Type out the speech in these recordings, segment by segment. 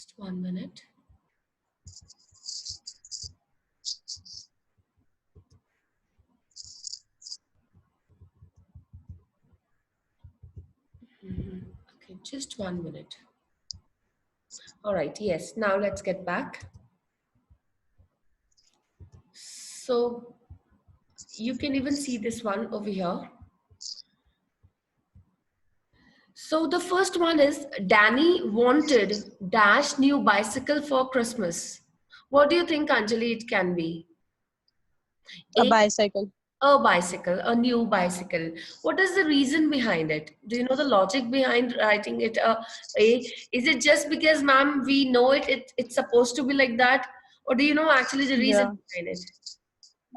Just 1 minute. Okay, just 1 minute. All right, yes, now let's get back. So you can even see this one over here. So the first one is Danny wanted dash new bicycle for Christmas. What do you think, Anjali, it can be? A bicycle. A bicycle, a new bicycle. What is the reason behind it? Do you know the logic behind writing it A? Is it just because, ma'am, we know it's supposed to be like that? Or do you know actually the reason Yeah. behind it?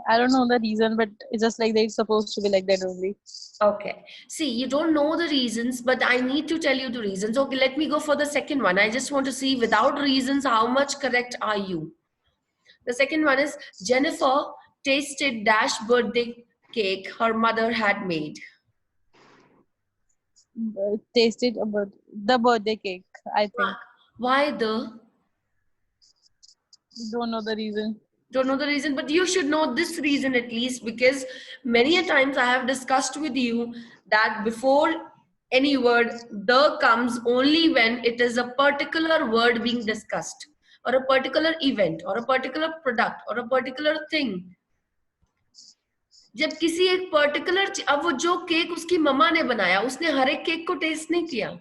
I don't know the reason, but it's just like it's supposed to be like that only. Okay. See, you don't know the reasons, but I need to tell you the reasons. Okay, let me go for the second one. I just want to see without reasons, how much correct are you? The second one is Jennifer tasted dash birthday cake her mother had made. Tasted about the birthday cake, I think. Why the? Don't know the reason. Don't know the reason, but you should know this reason at least, because many a times I have discussed with you that before any word the comes only when it is a particular word being discussed, or a particular event, or a particular product, or a particular thing. जब किसी एक particular, अब वो जो cake उसकी मम्मा ने बनाया, उसने हर एक केक को टेस्ट नहीं किया.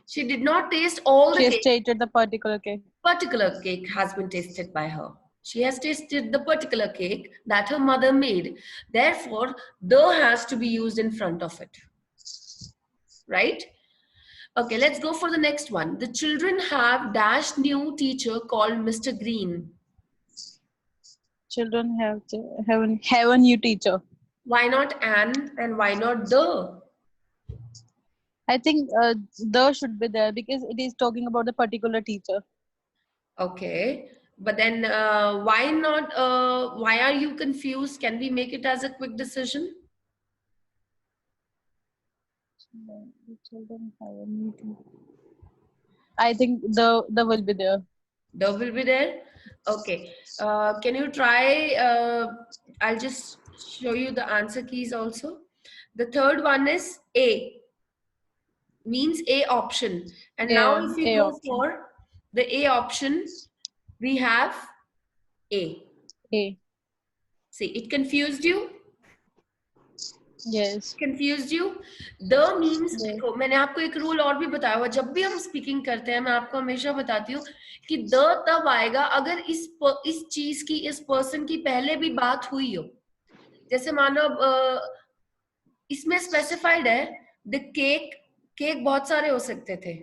She did not taste all the She cake. stated the particular cake. Particular cake has been tasted by her. She has tasted the particular cake that her mother made. Therefore, the has to be used in front of it. Right? Okay, let's go for the next one. The children have dash new teacher called Mr. Green. Children have a new teacher. Why not an and why not the? I think the should be there because it is talking about the particular teacher. Okay, but then why not? Why are you confused? Can we make it as a quick decision? The children have a new teacher. I think the will be there. The will be there. Okay. Can you try? I'll just show you the answer keys also. The third one is A. Means A option. And now if you A go option. for the A option, we have A. A. See, it confused you? Yes. Confused you? The means, Yes. देखो मैंने आपको एक rule और भी बताया हुआ, जब भी हम स्पीकिंग करते हैं मैं आपको हमेशा बताती हूँ कि द तब आएगा अगर इस चीज की, इस पर्सन की पहले भी बात हुई हो. जैसे मानो इसमें स्पेसिफाइड है द केक बहुत सारे हो सकते थे,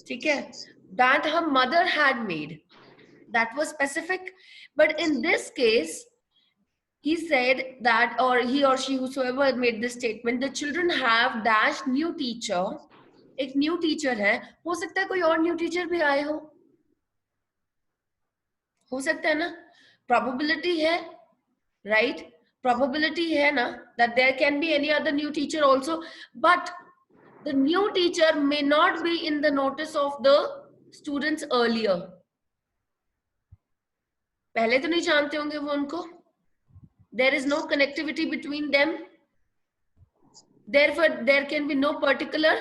ठीक है, that her mother had made, that was specific. But in this case he said that, or he or she, whosoever made this statement, the children have dash new teacher. एक new teacher है, हो सकता है कोई और new teacher भी आए हो सकता है ना. प्रोबेबिलिटी है, राइट? प्रोबेबिलिटी है ना that there can be any other new teacher also, but the new teacher may not be in the notice of the students earlier. पहले तो नहीं जानते होंगे वो उनको. There is no connectivity between them. Therefore, there can be no particular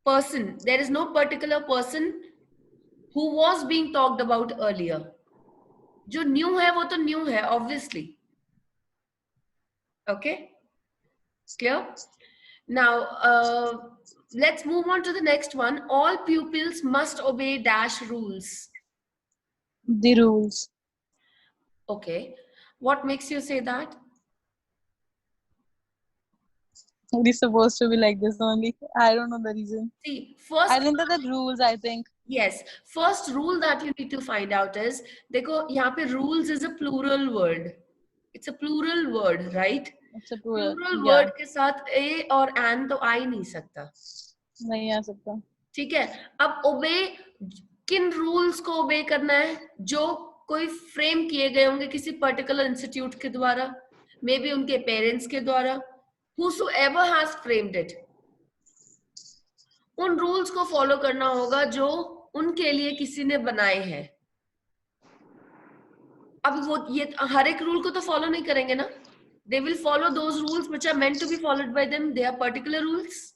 person. There is no particular person who was being talked about earlier. जो new है वो तो new है, obviously. Okay? Clear? Now, let's move on to the next one. All pupils must obey dash rules. The rules. Okay. What makes you say that? It is supposed to be like this only. I don't know the reason. See, first, I think that the rules, I think. yes, first rule that you need to find out is, देखो यहाँ पे rules is a plural word. It's a plural word, right? It's a plural. Plural Yeah. word के साथ a और an तो आ ही नहीं सकता. नहीं आ सकता. ठीक है. अब obey, किन rules को obey करना है? जो कोई frame किए गए होंगे किसी particular institute के द्वारा, maybe उनके parents के द्वारा, whosoever has framed it. उन रूल्स को फॉलो करना होगा जो उनके लिए किसी ने बनाए हैं। अब वो ये हर एक रूल को तो फॉलो नहीं करेंगे ना, they will follow those rules which are meant to be followed by them. They are particular rules.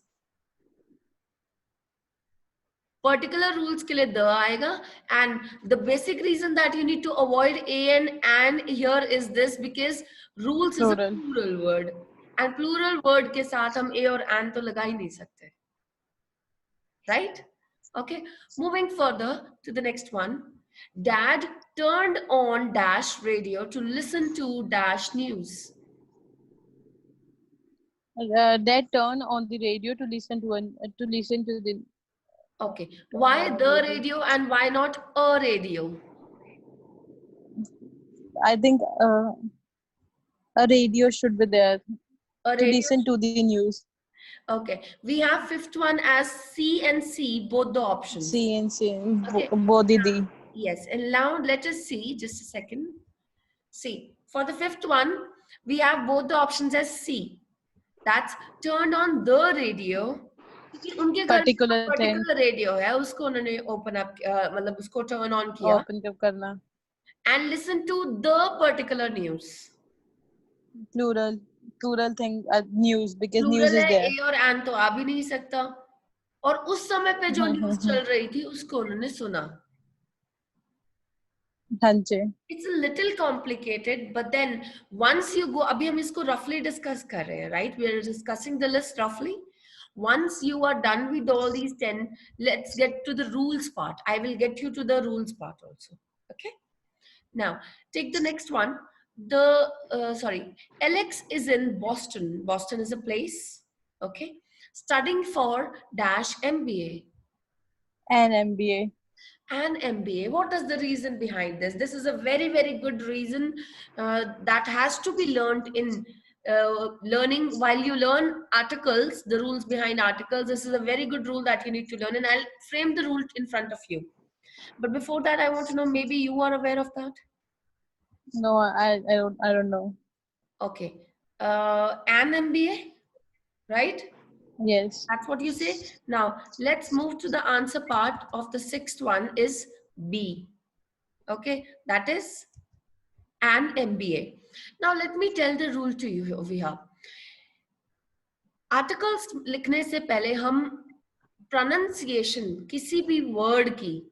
Particular rules के लिए the आएगा, and the basic reason that you need to avoid a and here is this, because rules is a Plural. plural word, and plural word के साथ हम a और and तो लगा ही नहीं सकते, right? Okay, moving further to the next one. Dad turned on dash radio to listen to dash news. Dad turned on the radio to listen to the. Okay, why the radio and why not a radio? I think a radio should be there A to radio. listen to the news. Okay, we have fifth one as C and C, both the options. C and C, Okay. both the. Yes, and now let us see, just a second. See, for the fifth one, we have both the options as C. That's turned on the radio. उनके घर Particular thing. Particular radio है, उसको उन्होंने open up, मतलब उसको turn on किया, Open कब करना. and listen to the particular news. Plural thing, news, because Plural news is है, there. a और and तो आ भी नहीं सकता, और उस समय पे जो न्यूज चल रही थी उसको उन्होंने सुना. हाँ जी. It's a little complicated, but then once you go, अभी हम इसको roughly discuss कर रहे हैं, right? We are discussing the list roughly. Once you are done with all these 10, let's get to the rules part. I will get you to the rules part also. Okay. Now take the next one. Alex is in Boston. Boston is a place. Okay. Studying for dash MBA. An MBA. An MBA. What is the reason behind this? This is a very, very good reason that has to be learned in learning. While you learn articles, the rules behind articles, this is a very good rule that you need to learn, and I'll frame the rule in front of you. But before that, I want to know, maybe you are aware of that? No, I don't know. Okay. An MBA, right? Yes. That's what you say. Now, let's move to the answer part of the sixth one is B. Okay, that is an MBA. Now, let me tell the rule to you over here. Articles लिखने से पहले हम pronunciation किसी भी word की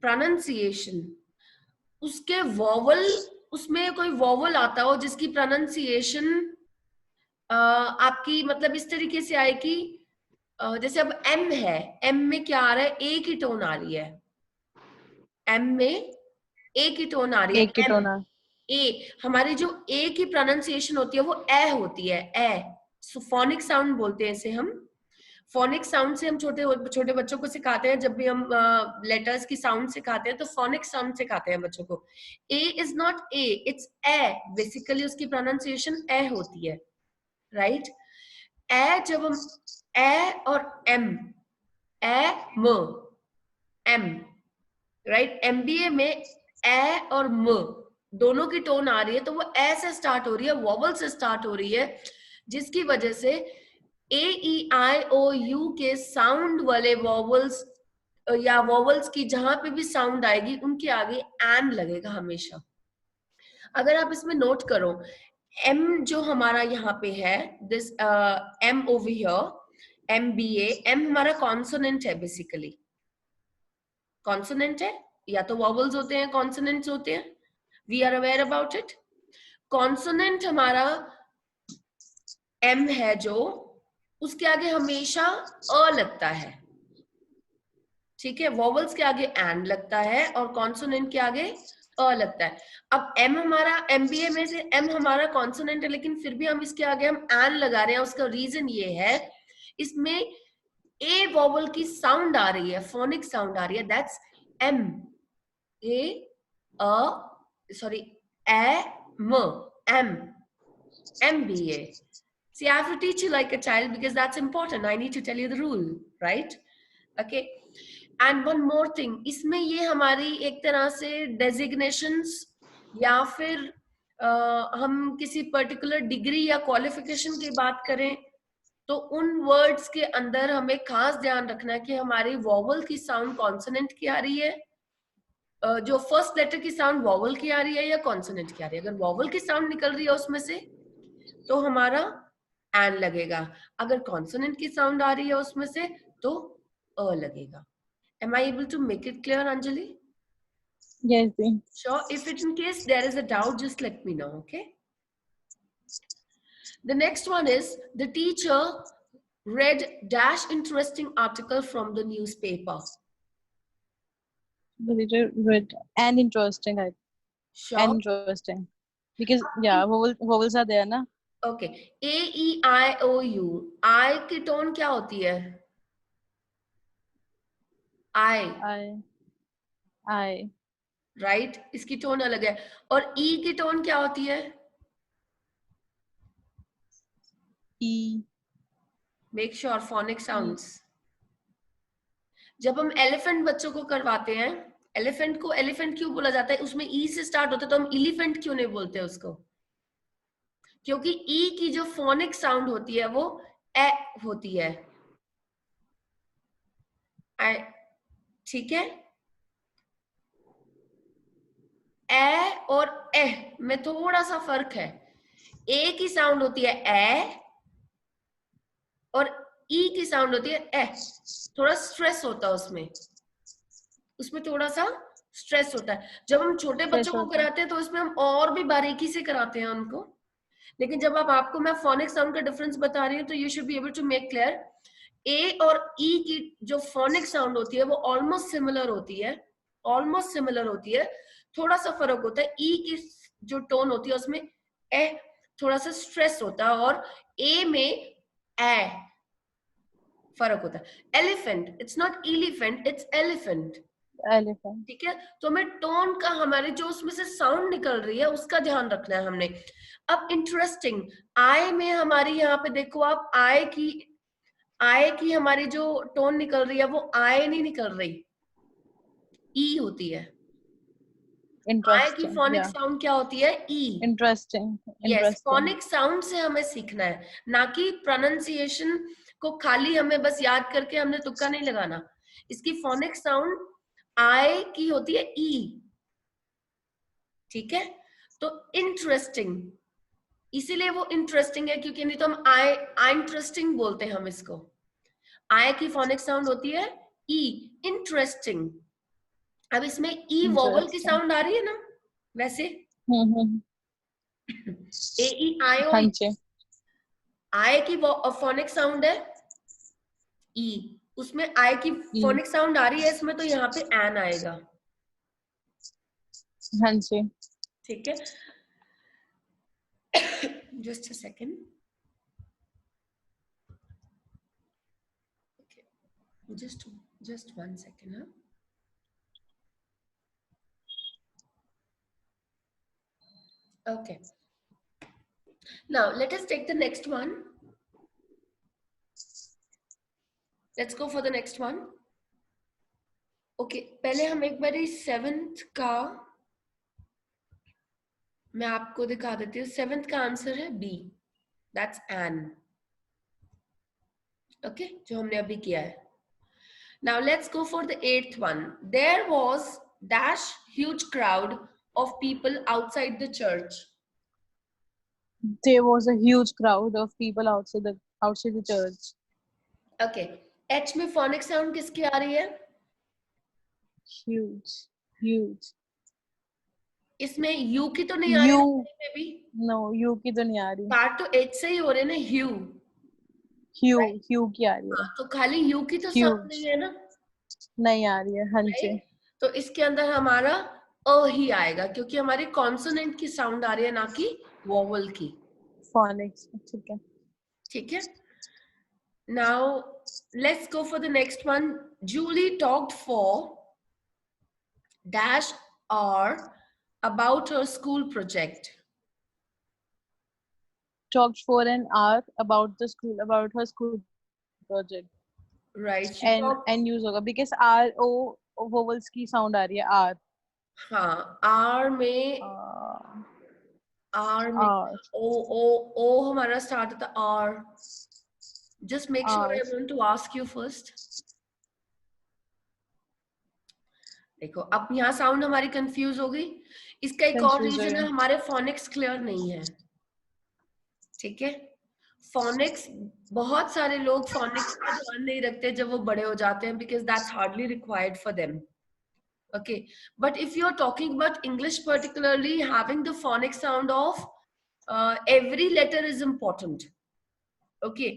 pronunciation उसके vowel, उसमें कोई vowel आता हो जिसकी pronunciation आपकी मतलब इस तरीके से आए कि जैसे अब M है, M में क्या आ रहा है, A की टोन आ रही है, M में A की टोन आ रही है, A की टोन आ, A हमारी जो A की प्रोनाउंसिएशन होती है वो ए होती है, ए. सो फोनिक साउंड बोलते हैं इसे हम. फोनिक साउंड से हम छोटे बच्चों को सिखाते हैं, जब भी हम लेटर्स की साउंड सिखाते हैं तो फोनिक साउंड सिखाते हैं बच्चों को. A is not A, it's A. Basically उसकी प्रोनाउंसिएशन ए होती है, राइट? ए जब हम ए और एम, ए म एम, राइट? एमबीए में ए और म दोनों की टोन आ रही है, तो वो ए से स्टार्ट हो रही है, वॉवल से स्टार्ट हो रही है, जिसकी वजह से ए ई आई ओ यू के साउंड वाले वॉवल्स या वॉवल्स की जहां पे भी साउंड आएगी उनके आगे एन लगेगा हमेशा. अगर आप इसमें नोट करो, एम जो हमारा यहाँ पे है, this M over here, MBA, M हमारा कॉन्सोनेंट है, बेसिकली कॉन्सोनेंट है, या तो वॉवल्स होते हैं, कॉन्सोनेंट्स होते हैं, we are aware about it. Consonant हमारा एम है जो, उसके आगे हमेशा अ लगता है, ठीक है? वॉवल्स के आगे एन लगता है और कॉन्सोनेंट के आगे अ लगता है. अब एम हमारा एमबीए में से एम हमारा कॉन्सोनेंट है, लेकिन फिर भी हम इसके आगे हम एन लगा रहे हैं. उसका रीजन ये है, इसमें ए वॉवल की साउंड आ रही है, फोनिक साउंड आ रही है, that's M, A sorry A म, M, MBA. See, I have to teach you like a child because that's important. I need to tell you the rule, right? Okay. And one more thing, इसमें ये हमारी एक तरह से designations या फिर हम किसी particular डिग्री या क्वालिफिकेशन की बात करें, तो उन वर्ड्स के अंदर हमें खास ध्यान रखना है कि हमारी वॉवल की साउंड कॉन्सोनेंट की आ रही है, जो फर्स्ट लेटर की साउंड वॉवल की आ रही है या कॉन्सोनेंट की आ रही है। अगर वॉवल की साउंड निकल रही है उसमें से तो हमारा एन लगेगा, अगर कॉन्सोनेंट की साउंड आ रही है उसमें से तो अ लगेगा। Am I able to make it clear, Anjali? Yes, जी. Sure. If it in case there is a doubt, just let me know, okay? The next one is the teacher read dash interesting article from the newspaper. The teacher read and interesting. Sure. And interesting. Because yeah, vowels are there, na? Okay. A E I O U. I की tone क्या होती है? I. I. Right, इसकी tone अलग है। और E की tone क्या होती है? E. Make sure phonic sounds. जब हम एलिफेंट बच्चों को करवाते हैं, एलिफेंट को एलिफेंट क्यों बोला जाता है? उसमें ई से स्टार्ट होता है, तो हम एलिफेंट क्यों नहीं बोलते उसको? क्योंकि ई की जो फोनिक साउंड होती है वो ए होती है। ठीक है, ए और ए में थोड़ा सा फर्क है। ए की साउंड होती है ए और ई की साउंड होती है ए। थोड़ा स्ट्रेस होता है उसमें, उसमें थोड़ा सा स्ट्रेस होता है। जब हम छोटे बच्चों को कराते हैं तो इसमें हम और भी बारीकी से कराते हैं उनको, लेकिन जब आपको मैं फोनिक साउंड का डिफरेंस बता रही हूँ तो you should be able to make clear. A और ई की जो फोनिक साउंड होती है वो ऑलमोस्ट सिमिलर होती है, ऑलमोस्ट सिमिलर होती है। थोड़ा सा फर्क होता है, ई की जो टोन होती है उसमें ए थोड़ा सा स्ट्रेस होता है और ए में ए फर्क होता है। Elephant, it's not elephant, it's elephant. Elephant. ठीक है, तो हमें टोन का, हमारे जो उसमें से साउंड निकल रही है उसका ध्यान रखना है हमने। अब इंटरेस्टिंग, आई में हमारी यहाँ पे देखो आप, आई की हमारी जो टोन निकल रही है वो आई नहीं निकल रही, ई होती है। आई की Interesting. Phonic Yeah. साउंड क्या होती है? ई। Interesting. Yes, Interesting. Phonic sound से हमें सीखना है, ना कि प्रोनाउंसिएशन को खाली हमें बस याद करके हमने तुक्का नहीं लगाना। इसकी फोनिक साउंड आई की होती है ई। ठीक है, तो इंटरेस्टिंग, इसीलिए वो इंटरेस्टिंग है, क्योंकि नहीं तो हम आई इंटरेस्टिंग बोलते हैं हम इसको। आई की फोनिक साउंड होती है ई, इंटरेस्टिंग। अब इसमें ई वोवल की Interesting. साउंड आ रही है ना, वैसे हम्म. ए ई आई ओ, हाँ जी. आई की फोनिक साउंड है ई, उसमें आई की E. फोनिक साउंड आ रही है इसमें, तो यहाँ पे एन आएगा। हाँ जी. ठीक है, just a second, just 1 second, huh? Okay, now let us take the next one. Let's go for the next one. Okay, पहले हम एक बारी 7th का मैं आपको दिखा देती हूँ। 7th का आंसर है बी, दैट्स एन। ओके, जो हमने अभी किया है। Now let's go for the 8th one. There was dash huge crowd of people outside the church. There was a huge crowd of people outside the church. Okay, H में phonic sound किसकी आ रही है? Huge. Huge. इसमें U की तो नहीं आ रही है भी? No, U की तो नहीं आ रही. स्टार्ट तो H से ही हो रहे ना, Hue. Hue की आ रही है. हाँ, तो खाली U की तो साउंड नहीं है ना, नहीं आ रही है. हाँ जी. तो इसके अंदर हमारा अ ही आएगा, क्योंकि हमारी कॉन्सोनेंट की साउंड आ रही है, ना कि वोवल की। Phonics. ठीक है. ठीक है, now let's go for the next one. Julie talked for dash R about her school project. Talked for an hour about her school project. Right, she talked, And use होगा because R O vowels की sound आ रही है. R. हाँ, R में R. ओ हमारा start होता R, Just make sure I want to ask you first. देखो अब यहाँ साउंड हमारी कंफ्यूज हो गई. इसका एक और रीजन है, हमारे फोनिक्स क्लियर नहीं है. ठीक है, फोनिक्स बहुत सारे लोग फोनिक्स का ध्यान नहीं रखते जब वो बड़े हो जाते हैं, because that's hardly required for them. Okay, but if you're talking about English particularly, having the phonic sound of every letter is important. Okay,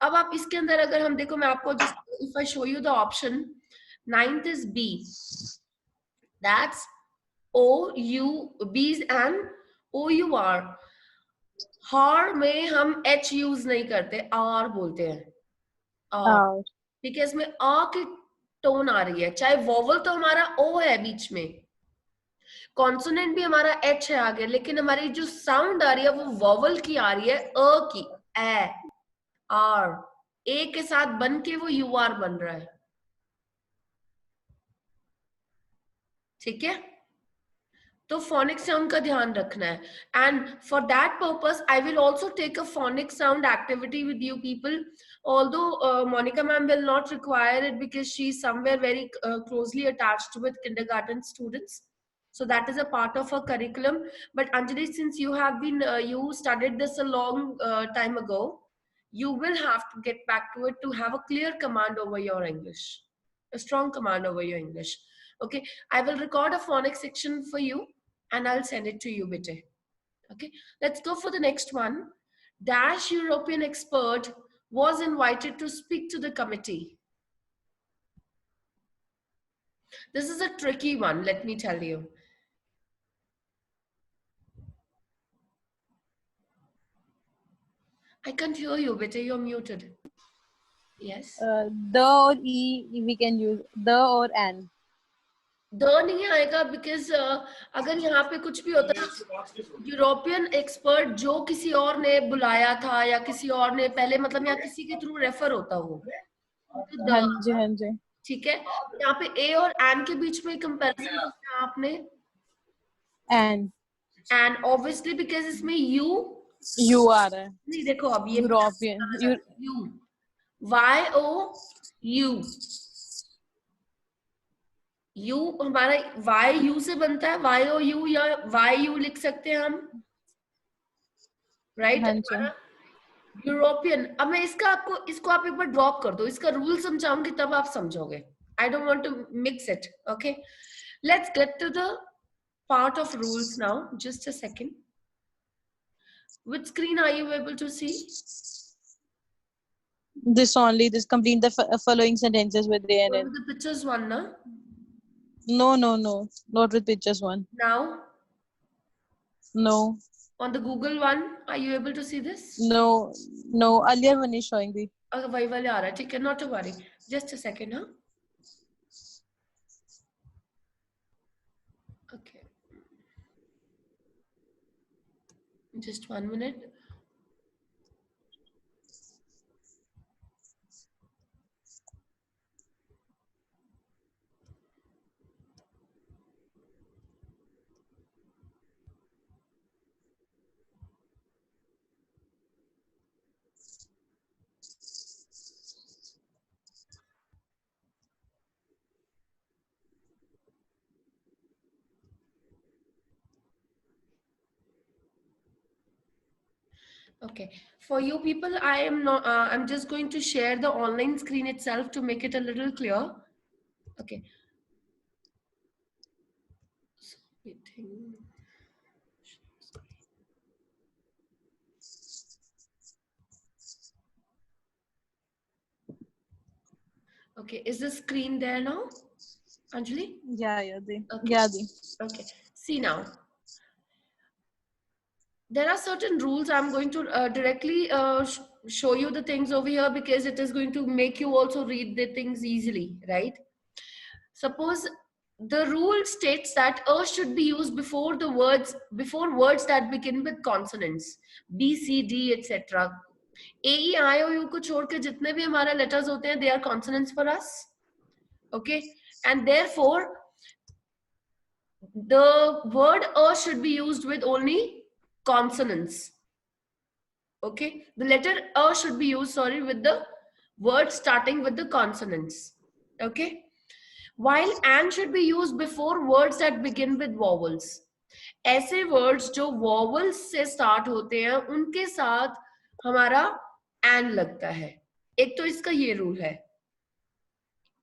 अब आप इसके अंदर अगर हम देखो, मैं आपको just if I show you the option, 9th is B. That's O U, B's and O U R. हर में हम H यूज नहीं करते, R बोलते हैं. R. ठीक है, इसमें आ की टोन आ रही है, चाहे वोवल तो हमारा O है बीच में, कॉन्सोनेंट भी हमारा H है आगे, लेकिन हमारी जो साउंड आ रही है वो वोवल की आ रही है, अ की, ए, आर, ए के साथ बन के वो यू आर बन रहा है. ठीक है, तो फोनिक साउंड का ध्यान रखना है. And for that purpose I will also take a phonic sound activity with you people. Although Monica ma'am will not require it because she's somewhere very closely attached with kindergarten students, so that is a part of her curriculum. But Anjali, since you have been you studied this a long time ago, you will have to get back to it to have a clear command over your English, a strong command over your English. Okay, I will record a phonics section for you and I'll send it to you, bete. Okay, let's go for the next one. Dash European expert was invited to speak to the committee. This is a tricky one, let me tell you. I can't hear you, beta, you're muted. Yes. The or E we can use, the or an. The नहीं आएगा because अगर यहाँ पे कुछ भी होता है, European expert जो किसी और ने बुलाया था या किसी और ने पहले, मतलब यहाँ किसी के थ्रू रेफर होता हो. हाँ जी, हाँ जी. ठीक है, यहाँ पे ए और एन के बीच में कंपैरिजन किया आपने, एन, एंड ऑब्वियसली बिकॉज इसमें यू आ रहा है. नहीं, देखो अब ये European, U, Y O U, U हमारा वाई यू से बनता है, वाई ओ यू या वाई यू लिख सकते हैं हम, राइट. यूरोपियन. अब मैं इसको आप एक बार ड्रॉप कर दो, इसका रूल समझाऊंगी तब आप समझोगे. I don't want to mix it. Okay, let's get to the part of rules now. Just a second. Which screen are you able to see? This only. This complete the following sentences with the With the pictures one, na? No, not with pictures one. Now? No. On the Google one, are you able to see this? No. Earlier one is showing me. Okay, वही वाले आ रहा है, ठीक है, not to worry. Just a second, huh? Okay. Just 1 minute. Okay, for you people, I am not, I'm just going to share the online screen itself to make it a little clear. Okay. Okay, is the screen there now, Anjali? Yeah, okay. Yeah. Okay, see now. There are certain rules. I'm going to directly show you the things over here because it is going to make you also read the things easily, right? Suppose the rule states that a should be used before words that begin with consonants, B, C, D, etc. A, E, I, O, U को छोड़ के जितने भी हमारे letters होते हैं, they are consonants for us. Okay, and therefore the word a should be used with only consonants. Okay, the letter A should be used, sorry, with the word starting with the consonants. Okay, while and should be used before words that begin with vowels. ऐसे words जो vowels से start होते हैं उनके साथ हमारा and लगता है. एक तो इसका ये रूल है.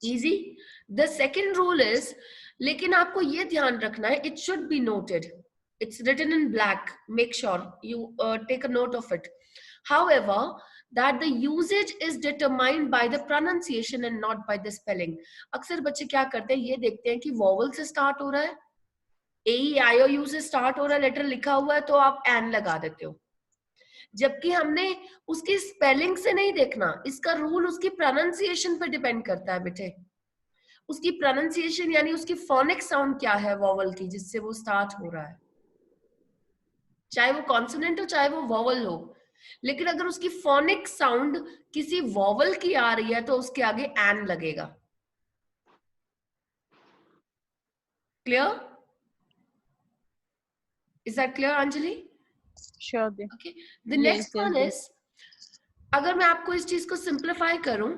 Easy. The second rule is, लेकिन आपको ये ध्यान रखना है, it should be noted. It's written in black. Make sure you take a note of it. However, that the usage is determined by the pronunciation and not by the spelling. अक्सर बच्चे क्या करते हैं, ये देखते हैं कि vowel से start हो रहा है, AEIOU से start हो रहा है, लेटर लिखा हुआ है, तो आप एन लगा देते हो. जबकि हमने उसकी स्पेलिंग से नहीं देखना, इसका रूल उसकी प्रोनाउंसिएशन पे डिपेंड करता है बेटे. उसकी प्रोनाउंसिएशन यानी उसकी फोनिक साउंड क्या है वॉवल की जिससे वो स्टार्ट हो रहा है, चाहे वो कॉन्सोनेंट हो चाहे वो वॉवल हो. लेकिन अगर उसकी फोनिक साउंड किसी वॉवल की आ रही है तो उसके आगे एन लगेगा. Clear? Is that clear Anjali? Sure. Okay, the next one is, अगर मैं आपको इस चीज को सिंप्लीफाई करूं,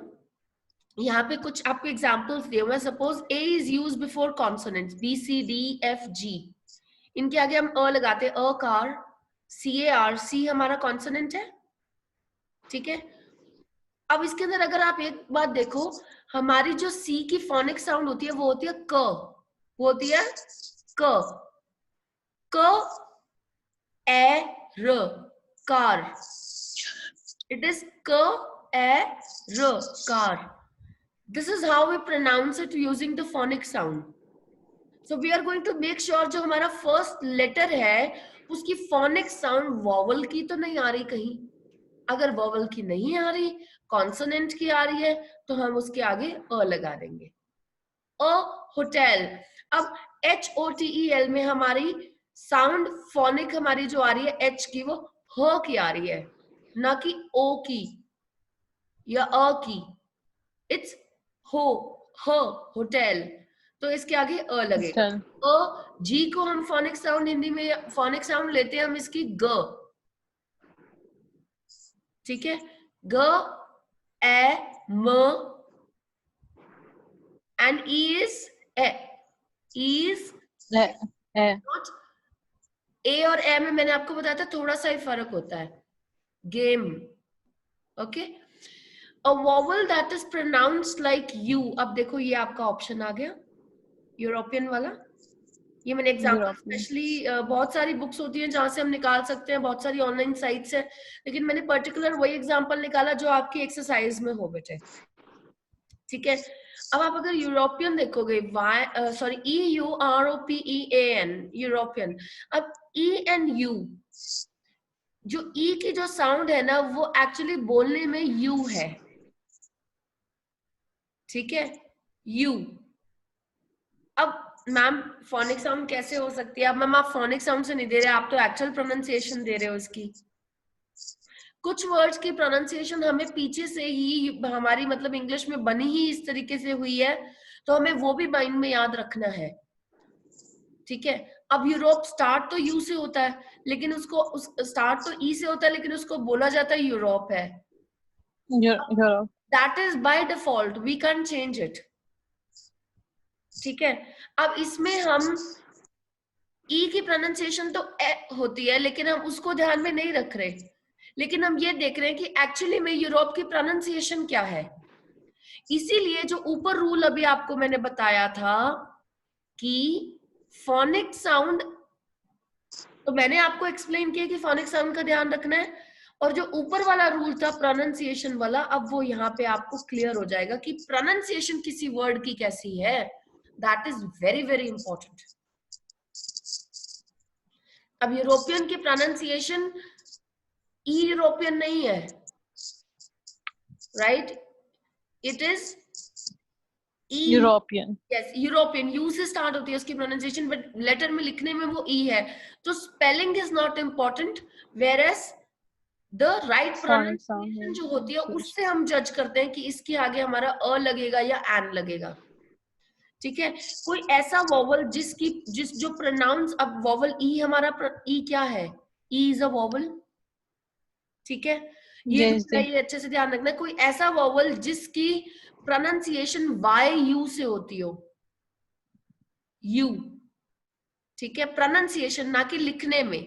यहाँ पे कुछ आपको एग्जांपल्स दिए हुए हैं. Suppose A is use before consonants B C D F G, इनके आगे हम अ लगाते हैं, a car, C A R, सी हमारा कॉन्सोनेंट है. ठीक है, अब इसके अंदर अगर आप एक बात देखो, हमारी जो सी की फोनिक साउंड होती है वो होती है क, वो होती है क, क ए र, कार. इट इज क ए र, car. This is how we pronounce it using the phonic sound. So we are going to make sure जो हमारा first letter है उसकी phonic sound vowel की तो नहीं आ रही कहीं. अगर vowel की नहीं आ रही, consonant की आ रही है, तो हम उसके आगे अ लगा देंगे. अ होटल. अब HOTEL में हमारी साउंड phonic हमारी जो आ रही है H की, वो ह की आ रही है, ना कि O की या अ की. It's हो, ह, होटल, तो इसके आगे अ लगेगा. अ जी को हम फोनिक साउंड हिंदी में फोनिक साउंड लेते हैं हम इसकी ग. ठीक है, ग ए म, and E is A, is not. A और ए में मैंने आपको बताया था थोड़ा सा ही फर्क होता है. Game. Okay, a vowel that is pronounced like you. अब देखो ये आपका ऑप्शन आ गया यूरोपियन वाला. ये मैंने एग्जांपल स्पेशली, बहुत सारी बुक्स होती हैं जहां से हम निकाल सकते हैं, बहुत सारी ऑनलाइन साइट्स है, लेकिन मैंने पर्टिकुलर वही एग्जांपल निकाला जो आपकी एक्सरसाइज में हो बेटे. ठीक है, अब आप अगर यूरोपियन देखोगे, सॉरी EUROPEAN, यूरोपियन. अब ई एंड यू, जो ई की जो साउंड है ना वो एक्चुअली बोलने में यू है. ठीक है, यू. अब मैम फोनिक साउंड कैसे हो सकती है? अब मैम आप फोनिक साउंड से नहीं दे रहे, आप तो एक्चुअल प्रोनाउंसिएशन दे रहे हो इसकी. कुछ वर्ड्स की प्रोनाउंसिएशन हमें पीछे से ही हमारी मतलब इंग्लिश में बनी ही इस तरीके से हुई है, तो हमें वो भी माइंड में याद रखना है. ठीक है, अब यूरोप स्टार्ट तो यू से होता है, लेकिन उसको स्टार्ट तो ई से होता है, लेकिन उसको बोला जाता है यूरोप है. That is by default, we can change it. ठीक है, अब इसमें हम ई की प्रोनाउंसिएशन तो ए होती है, लेकिन हम उसको ध्यान में नहीं रख रहे, लेकिन हम ये देख रहे हैं कि एक्चुअली में यूरोप की प्रोनाउंसिएशन क्या है. इसीलिए जो ऊपर रूल अभी आपको मैंने बताया था कि फोनिक साउंड, तो मैंने आपको एक्सप्लेन किया कि फोनिक साउंड का ध्यान रखना है, और जो ऊपर वाला रूल था प्रोनाउंसिएशन वाला, अब वो यहाँ पे आपको क्लियर हो जाएगा कि प्रोनाउंसिएशन किसी वर्ड की कैसी है. That is very very important. अब यूरोपियन की प्रोनाउंसिएशन यूरोपियन नहीं है, right? It is European. Yes, European. You से स्टार्ट होती है उसकी प्रोनाउंसिएशन, बट लेटर में लिखने में वो ई है. तो spelling is not important, where as the right pronunciation जो होती है उससे हम जज करते हैं कि इसके आगे हमारा अ लगेगा या एन लगेगा. ठीक है, कोई ऐसा वॉवल जो प्रोनाउंस, अब वॉवल ई हमारा ई क्या है? E is a vowel. ठीक है, ये Yes, रूल है, ये अच्छे से ध्यान रखना। कोई ऐसा वॉवल जिसकी प्रोनाउंसिएशन वाई यू से होती हो, यू, ठीक है, प्रोनाउंसिएशन ना कि लिखने में,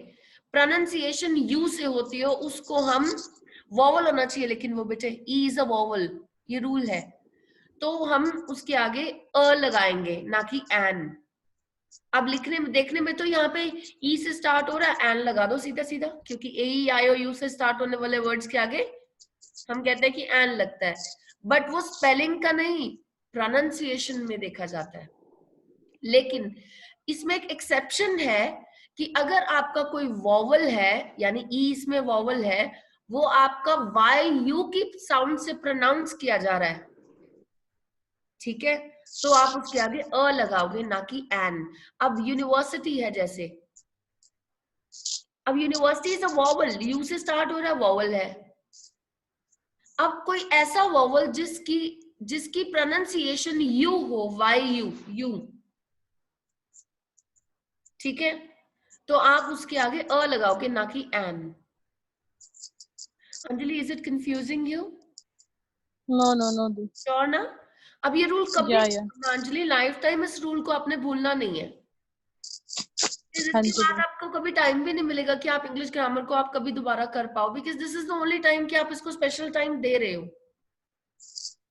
प्रोनाउंसिएशन यू से होती हो उसको हम, वॉवल होना चाहिए लेकिन वो बेटे ई इज अ वॉवल, ये रूल है, तो हम उसके आगे अ लगाएंगे ना कि एन। अब लिखने में देखने में तो यहाँ पे ई से स्टार्ट हो रहा है, एन लगा दो सीधा सीधा, क्योंकि ए ई आई ओ यू से स्टार्ट होने वाले वर्ड्स के आगे हम कहते हैं कि एन लगता है, बट वो स्पेलिंग का नहीं, प्रोनाउंसिएशन में देखा जाता है। लेकिन इसमें एक एक्सेप्शन है कि अगर आपका कोई वॉवल है, यानी ई इसमें वॉवल है, वो आपका वाई यू की साउंड से प्रोनाउंस किया जा रहा है, ठीक है, तो आप उसके आगे अ लगाओगे ना कि एन। अब यूनिवर्सिटी है जैसे, अब university is a vowel, you से स्टार्ट हो रहा है, वॉवल है। अब कोई ऐसा वॉवल जिसकी जिसकी प्रोनाउंसिएशन यू हो, वाई यू, यू, ठीक है, तो आप उसके आगे अ लगाओगे ना कि an. Anjali, is it confusing you? no. Sure ना? अब ये रूल कभी, Yeah. अंजलि लाइफ टाइम इस रूल को आपने भूलना नहीं है, फिर हाँ इसके जी बाद दी। आपको कभी टाइम भी नहीं मिलेगा कि आप इंग्लिश ग्रामर को आप कभी दोबारा कर पाओ, because this is the only time कि आप इसको स्पेशल टाइम दे रहे हो,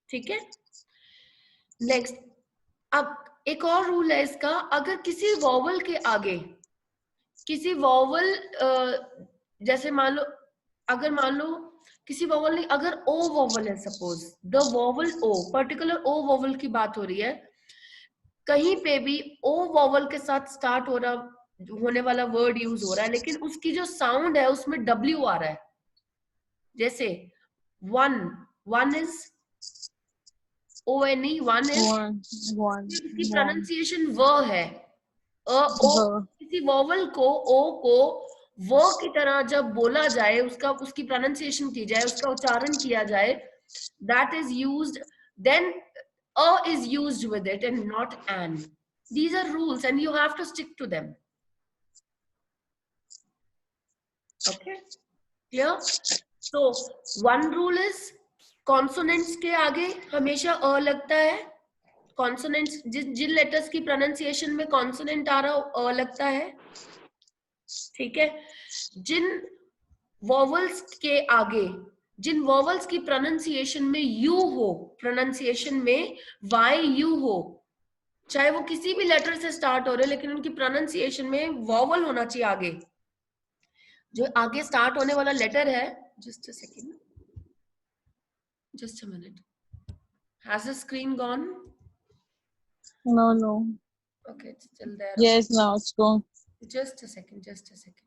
ठीक है। नेक्स्ट, अब एक और रूल है इसका, अगर किसी वॉवल के आगे, किसी वॉवल, जैसे मान लो, अगर मान लो किसी वॉवल नहीं, अगर ओ वॉवल है, suppose the vowel O, particular O vowel की बात हो रही है, कहीं पे भी ओ वॉवल के साथ स्टार्ट हो रहा होने वाला वर्ड यूज हो रहा है, लेकिन उसकी जो साउंड है उसमें डब्ल्यू आ रहा है, जैसे one, one is O N E, one is, इसकी One. प्रोनाउंसिएशन व है, ओ, The. किसी वॉवल को, ओ को वो की तरह जब बोला जाए, उसका, उसकी प्रोनाउंसिएशन की जाए, उसका उच्चारण किया जाए, that is used, then a is used with it and not an. These are rules and you have to stick to them. Okay, clear? So one rule is consonants के आगे हमेशा अ लगता है, कॉन्सोनेंट्स जिन लेटर्स की pronunciation में consonant आ रहा हो अ लगता है, ठीक है। जिन वॉवल्स के आगे, जिन वॉवल्स की प्रोनाउंसिएशन में यू हो, प्रोनाउंसिएशन में वाई यू हो, चाहे वो किसी भी लेटर से स्टार्ट हो रहे लेकिन उनकी प्रोनाउंसिएशन में वॉवल होना चाहिए आगे, जो आगे स्टार्ट होने वाला लेटर है, just a second, just a minute, has the screen gone? No. Okay, it's still there. Yes, now it's gone. Just a second, just a second.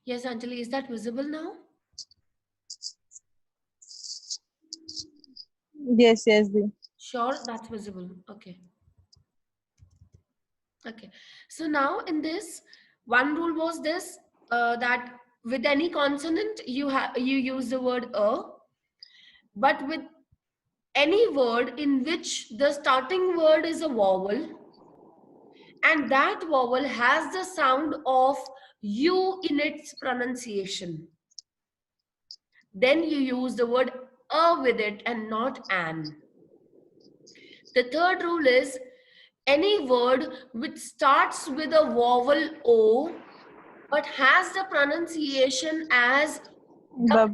Yes, Anjali, is that visible now? Yes, the. Sure, that's visible. Okay. Okay. So now in this, one rule was this, that with any consonant you use the word a, but with any word in which the starting word is a vowel and that vowel has the sound of u in its pronunciation, then you use the word a with it and not an. The third rule is any word which starts with a vowel o but has the pronunciation as The.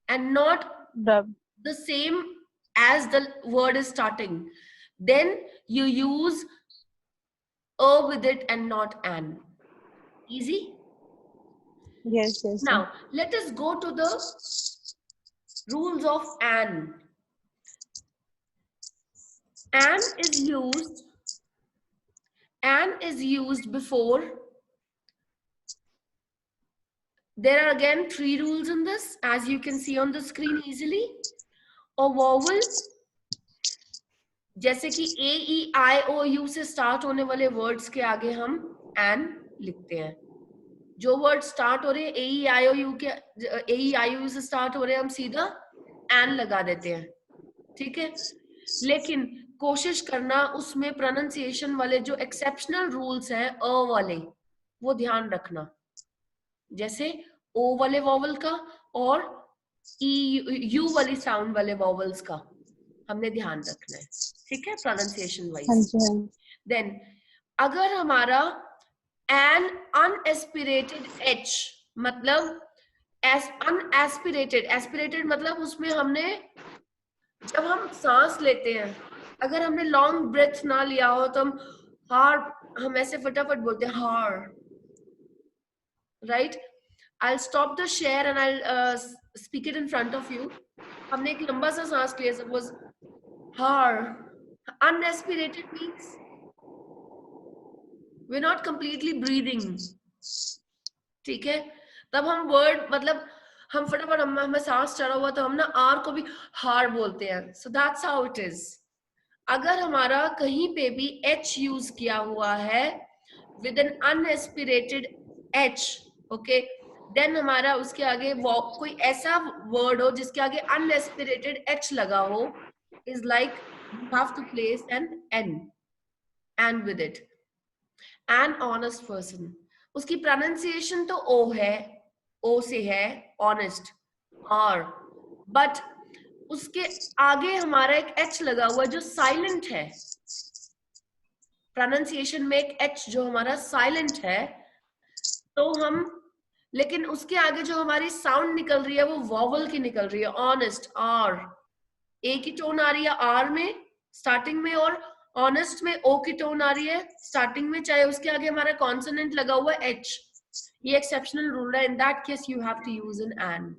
and not The. the same as the word is starting, then you use a with it and not an. Easy? Yes. Now, let us go to the rules of an. an is used before. There are again 3 rules in this, as you can see on the screen easily. A vowel, जैसे कि A, E, I, O, U से start होने वाले words के आगे हम an लिखते हैं. जो वर्ड स्टार्ट हो रहे हैं A, E, I, O, U के A, E, I, O, U से स्टार्ट हो रहे हैं, हम सीधा an लगा देते हैं. ठीक है, लेकिन कोशिश करना उसमें प्रोनाउंसिएशन वाले जो एक्सेप्शनल रूल्स हैं अ वाले, वो ध्यान रखना. जैसे ओ वाले वॉवल का और यू वाली साउंड वाले वॉवल्स का हमने ध्यान रखना है. ठीक है, प्रोनाउंसिएशन वाइज. देन अगर हमारा एन अनएस्पिरेटेड एच, मतलब अनएस्पिरेटेड, एस्पिरेटेड मतलब उसमें हमने, जब हम सांस लेते हैं, अगर हमने लॉन्ग ब्रेथ ना लिया हो तो हम ऐसे फटाफट बोलते हैं हार, right. I'll stop the share and I'll speak it in front of you. हमने एक लंबा सा सांस लिया, suppose har. Unaspirated means we're not completely breathing. ठीक है, तब हम वर्ड, मतलब हम फटाफट, हमें सांस चढ़ा हुआ तो हम ना आर को भी हार बोलते हैं. So that's how it is. अगर हमारा कहीं पे भी एच यूज किया हुआ है with an unaspirated H, okay, then हमारा उसके आगे कोई ऐसा वर्ड हो जिसके आगे अनएस्पिरेटेड एच लगा हो, is like you have to place an an and with it. An honest person, उसकी प्रोनाउंसिएशन तो ओ है, ओ से है ऑनेस्ट, और बट उसके आगे हमारा एक एच लगा हुआ जो साइलेंट है. प्रोनाउंसिएशन में एक एच जो हमारा साइलेंट है, तो हम, लेकिन उसके आगे जो हमारी साउंड निकल रही है वो वॉवल की निकल रही है, ऑनेस्ट, आर. ए की टोन आ रही है आर में स्टार्टिंग में, और ऑनेस्ट में ओ की टोन आ रही है स्टार्टिंग में, चाहे उसके आगे हमारा कॉन्सोनेंट लगा हुआ है एच. ये एक्सेप्शनल रूल है. In that case you have to use an an.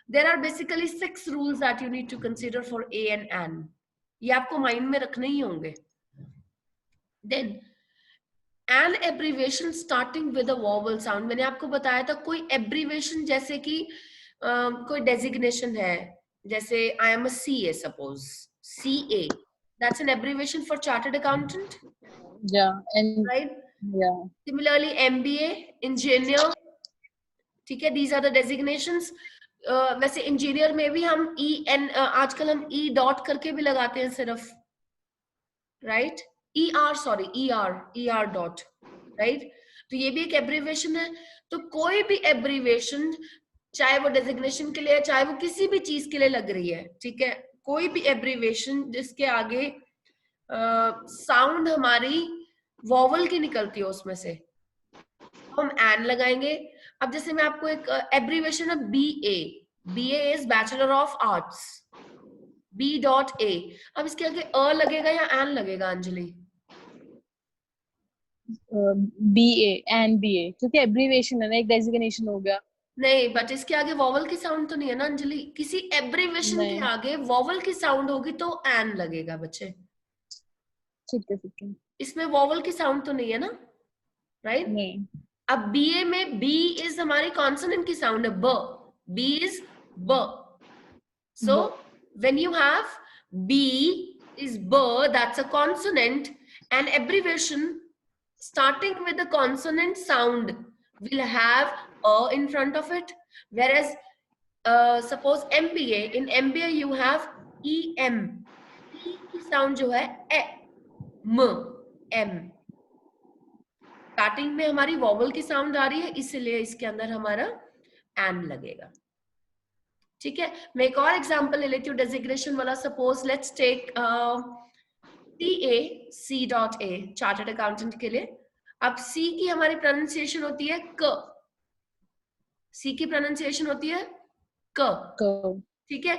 There are basically 6 rules that you need to consider for a and an. ये आपको माइंड में रखने ही होंगे. Then an abbreviation starting with a vowel sound. मैंने आपको बताया था कोई abbreviation, जैसे कि कोई designation है, जैसे I am a CA, suppose CA, that's an abbreviation for chartered accountant. Yeah, and right. Yeah. Similarly MBA, engineer. ठीक है, these are the designations. वैसे इंजीनियर में भी हम EN, आजकल हम E डॉट करके भी लगाते हैं सिर्फ, right. ER, sorry, ER dot, right. तो ये भी एक एब्रीविएशन है. तो कोई भी एब्रीविएशन, चाहे वो डेजिग्नेशन के लिए, चाहे वो किसी भी चीज के लिए लग रही है, ठीक है, कोई भी एब्रीविएशन जिसके आगे साउंड हमारी वॉवल की निकलती है उसमें से, हम एन लगाएंगे. अब जैसे मैं आपको एक एब्रीविएशन है BA is bachelor of arts, B.A. अब इसके आगे अ लगेगा या एन लगेगा अंजलि? BA and BA, क्योंकि एब्रीविएशन है ना, एक डेजिग्नेशन हो गया. नहीं, बट इसके आगे वॉवल की साउंड तो नहीं है ना अंजलि. किसी एब्रीविएशन के आगे वॉवल की साउंड होगी तो एन लगेगा बच्चे. ठीक है. इसमें वॉवल की साउंड तो नहीं है ना, राइट. नहीं. अब BA में B इज हमारी कॉन्सोनेंट की साउंड है, ब. B इज ब. So when you have B is B, that's a consonant, and abbreviation starting with the consonant sound will have a in front of it. Whereas suppose MBA, in MBA you have EM. E की sound जो है M. Starting में हमारी vowel की sound आ रही है, इसलिए इसके अंदर हमारा एन लगेगा. ठीक है, मैं एक और एग्जांपल ले लेती हूँ डेजिग्नेशन वाला. Suppose let's take C.A, chartered accountant के लिए. अब C की हमारी प्रोनाउंसिएशन होती है क. C की प्रोनाउंसिएशन होती है क. ठीक है,